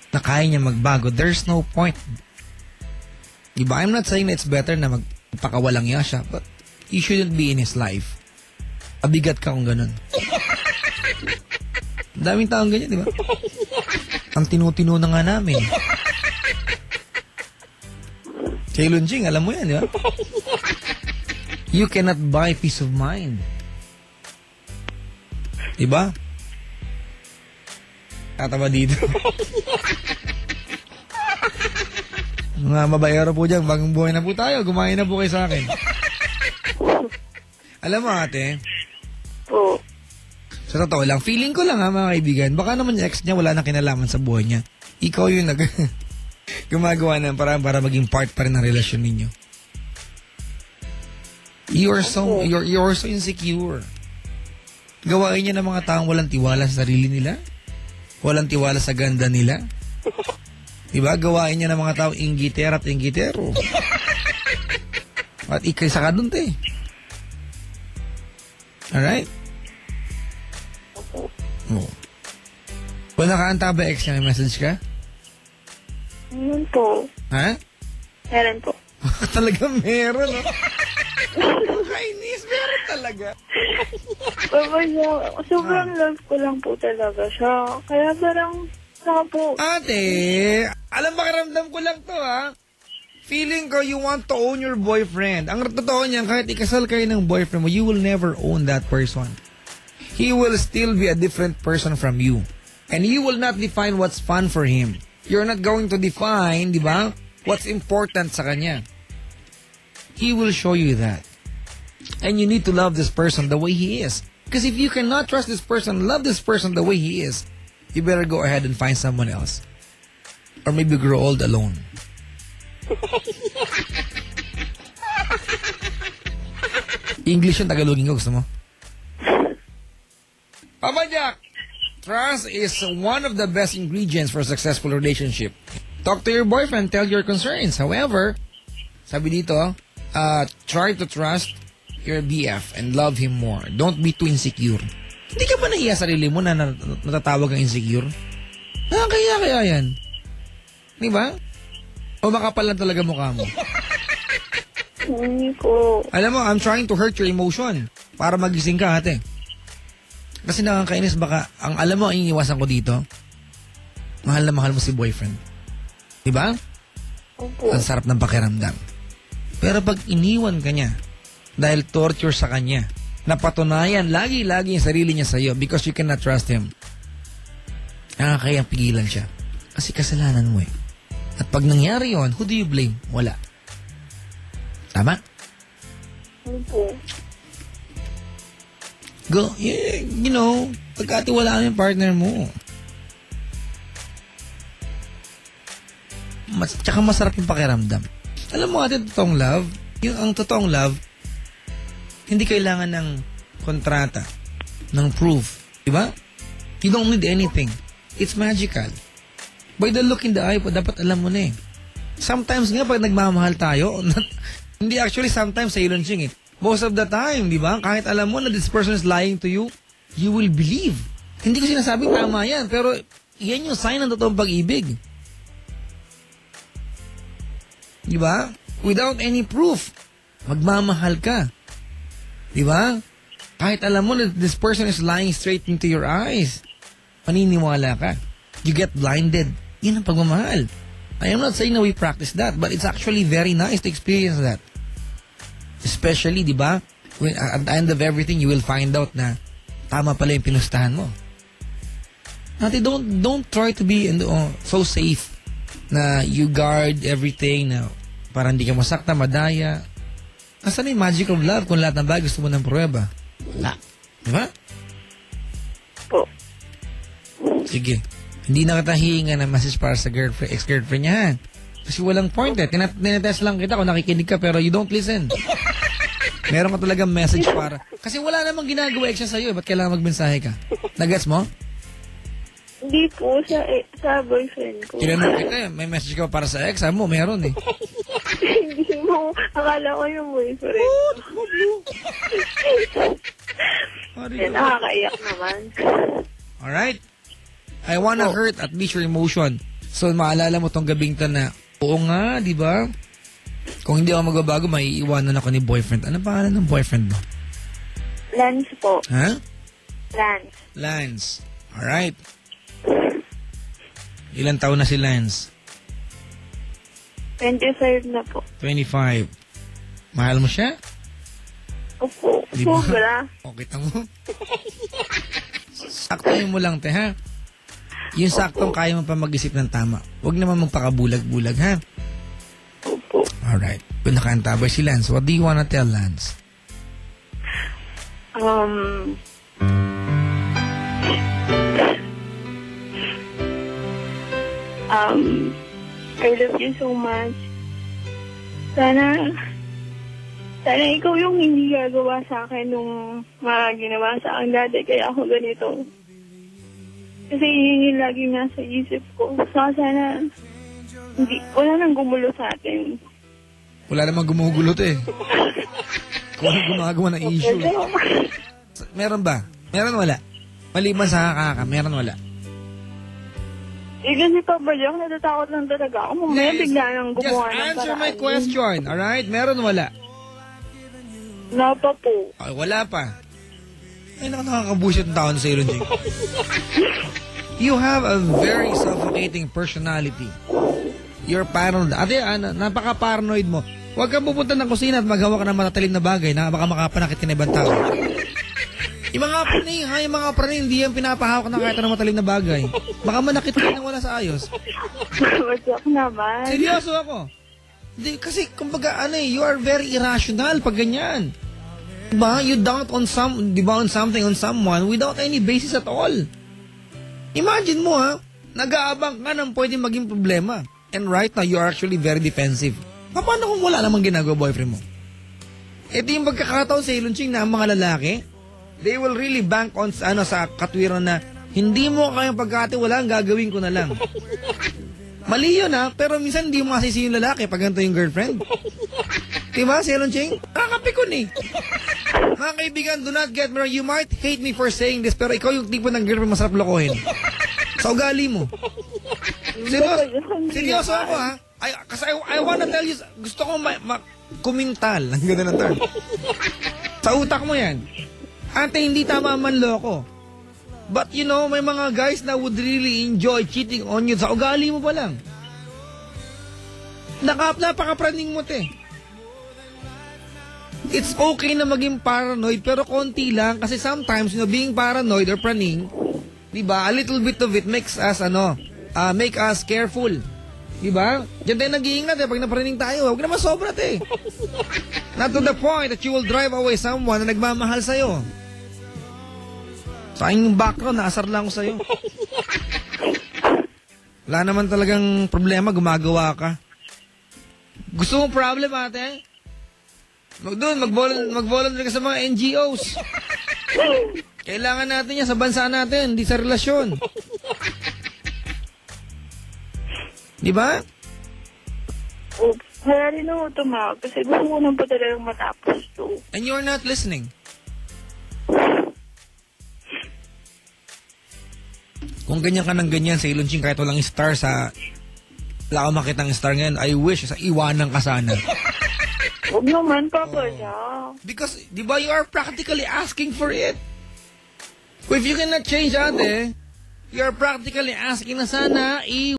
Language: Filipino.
na kaya niya magbago, there's no point. Diba? I'm not saying that it's better na magpakawalang niya siya, but you shouldn't be in his life. Abigat ka kung ganun. Daming taong ganyan, diba? Ang tinutino na nga namin. Kay Lunjing, alam mo yan, diba? You cannot buy peace of mind. Diba? Tatawa dito. Mga mabayaro po dyan, bagong buhay na po tayo. Gumain na po kayo sa akin. Alam mo ate, Po. sa totoo lang, feeling ko lang ha mga kaibigan, baka naman yung ex niya wala nang kinalaman sa buhay niya. Ikaw yung gumagawa ng parang para maging part pa rin ng relasyon ninyo. You're so insecure. Gawain niya ng mga taong walang tiwala sa sarili nila. Walang tiwala sa ganda nila. Diba? Gawain niya ng mga taong inggitera at inggitero. At ikisa ka dun, te. Alright? Oo. Wala ka antaba ex niya, may message ka? Meron po. Ha? Meron po. Talaga meron, no? Kainis, meron talaga. Sobrang love ko lang po talaga siya. Kaya parang, saka po. Ate, alam ba karamdam ko lang to, ha? Feeling ko you want to own your boyfriend. Ang totoo niyan, kahit ikasal kayo ng boyfriend mo, you will never own that person. He will still be a different person from you. And you will not define what's fun for him. You're not going to define, di ba, what's important sa kanya. He will show you that. And you need to love this person the way he is. Because if you cannot trust this person, love this person the way he is, you better go ahead and find someone else. Or maybe grow old alone. English yung Tagalogin ko, gusto mo? Papa Jack, trust is one of the best ingredients for a successful relationship. Talk to your boyfriend, tell your concerns. However, sabi dito, try to trust your BF and love him more. Don't be too insecure. Hindi ka ba nahiya sarili mo na natatawag kang insecure? Kaya yan. Di ba? O makapal lang talaga mukha mo? Hindi po. Alam mo, I'm trying to hurt your emotion para magising ka, ate. Kasi nakakainis baka, alam mo, ang iniwasan ko dito, mahal na mahal mo si boyfriend. Diba? Opo. Ang sarap ng pakiramdam. Pero pag iniwan ka niya, dahil torture sa kanya, napatunayan lagi-lagi yung sarili niya sa'yo because you cannot trust him, nakakayang pigilan siya. Kasi kasalanan mo eh. At pag nangyari yon, who do you blame? Wala. Tama? Opo. Go, you know, pagkatiwalaan mo yung partner mo. Tsaka masarap yung pakiramdam. Alam mo ate, totoong love, ang totoong love, hindi kailangan ng kontrata, ng proof. Diba? You don't need anything. It's magical. By the look in the eye po, dapat alam mo na eh. Sometimes nga pag nagmamahal tayo, hindi actually sometimes sa ilon sing eh. Most of the time, di ba? Kahit alam mo na this person is lying to you, you will believe. Hindi ko sinasabing tama yan, pero yan yung sign ng totoong pag-ibig. Di ba? Without any proof, magmamahal ka. Di ba? Kahit alam mo na this person is lying straight into your eyes, paniniwala ka. You get blinded. Yan ang pagmamahal. I am not saying na we practice that, but it's actually very nice to experience that. Especially, di ba, at the end of everything, you will find out na tama pala yung pinustahan mo. Ate, don't try to be so safe na you guard everything na para hindi ka masakta, madaya. Nasaan yung magic of love kung lahat ng bagay gusto mo ng pruweba? Wala. Di ba? Po. Sige. Hindi na kita hihinga ng message para sa ex-girlfriend niya, ha? Kasi walang point eh. Tinetest lang kita kung nakikinig ka pero you don't listen. Meron ka talagang message para... Kasi wala namang ginagawa ex siya sa'yo. Ba't kailangan magmensahe ka? Nagets mo? Hindi po, sa boyfriend ko. Tinanong kita, may message ka para sa ex? Sabi mo, meron eh. Hindi mo. Akala ko yung boyfriend. Nakakaiyak naman. Alright? I wanna hurt at least your emotion. So, maalala mo tong gabing to na, oo nga, di ba? Kung hindi ako magbabago, maiiwanan ako ni boyfriend. Ano pangalan ng boyfriend mo? Lance po. Ha? Lance. Lance. Alright. Ilan taon na si Lance? 25 na po. 25. Mahal mo siya? Opo. Di ba? Sobra. Okay, tamo. Saktuhin mo lang, te, ha? Yung saktong kaya mo pa mag-isip ng tama. Huwag naman magpakabulag-bulag, ha? Opo. Alright. Kung nakaantabay si Lance, what do you wanna tell Lance? I love you so much. Sana ikaw yung hindi gagawa sa akin nung mga ginawa sa akin dati, kaya ako ganito. Kasi yun yung lagi nasa isip ko. Saka sana, wala nang gumulo sa atin. Wala namang gumugulo, te. Kung ano gumagawa ng issue. Meron ba? Meron wala? Maliban sa kakaka, meron wala? Kasi Papa Jack, natatakot lang talaga ako. Mamaya bigla nang Just gumawa ng answer paraan. my question, alright? Meron wala? Wala pa po. Ay, wala pa. Ay, nakakabusit ng tao na sa ilong, Jake. You have a very suffocating personality. You're paranoid. Ate, napaka-paranoid mo. Huwag kang pupunta ng kusina at maghawa ka ng matatalim na bagay na baka makapanakit ka na ibang tao. Yung mga praning, yung mga praning, hindi yan pinapahawak ng kahit na matalim na bagay. Baka manakit ka nang wala sa ayos. What's up naman? Seryoso ako. Hindi, kasi, kumbaga, you are very irrational pag ganyan. Diba? You doubt on something on someone without any basis at all. Imagine mo, nag-aabang ka ng pwedeng maging problema. And right now, you are actually very defensive. Paano kung wala namang ginagawa boyfriend mo? Ito yung pagkakataon sa Ilunching na ang mga lalaki, they will really bank on sa katwiran na hindi mo kayang pagkatiwalaan, gagawin ko na lang. Mali yun, pero minsan hindi mo masisi yung lalaki pag ganito yung girlfriend. Diba, si Ilunching? Nakakapikon eh. Mga kaibigan, do not get me wrong. You might hate me for saying this, pero ikaw yung tipo ng girlfriend masarap lokohin. Sa ugali mo. Seryoso ako, Kasi I wanna tell you, gusto ko kumintal. Ang ganda ng term. Sa utak mo yan. Ate, hindi tama man loko. But may mga guys na would really enjoy cheating on you. Sa ugali mo pa lang. Napaka-praning mo, te. It's okay na maging paranoid, pero konti lang. Kasi sometimes, being paranoid or praning, diba, a little bit of it makes us, make us careful. Diba? Diyan tayo nag-iingat pag napraning tayo. Huwag naman sobra, te. Not to the point that you will drive away someone na nagmamahal sa'yo. Sa aking background, naasar lang ako sa'yo. Wala naman talagang problema, gumagawa ka. Gusto mong problem, ate? Mag-volunteer ka sa mga NGOs. Kailangan natin yan sa bansa natin, hindi sa relasyon. Di ba? Kaya rin ako tumawag kasi gusto ko nang pa talagang matapos to. And you're not listening. Kung ganyan ka ng ganyan sa Ilunching kahit walang star wala akong makitang star ngayon, I wish sa iwanan ka sana. Huwag naman, Papa Jack. Because, di ba, you are practically asking for it. If you cannot change, ate, you are practically asking na sana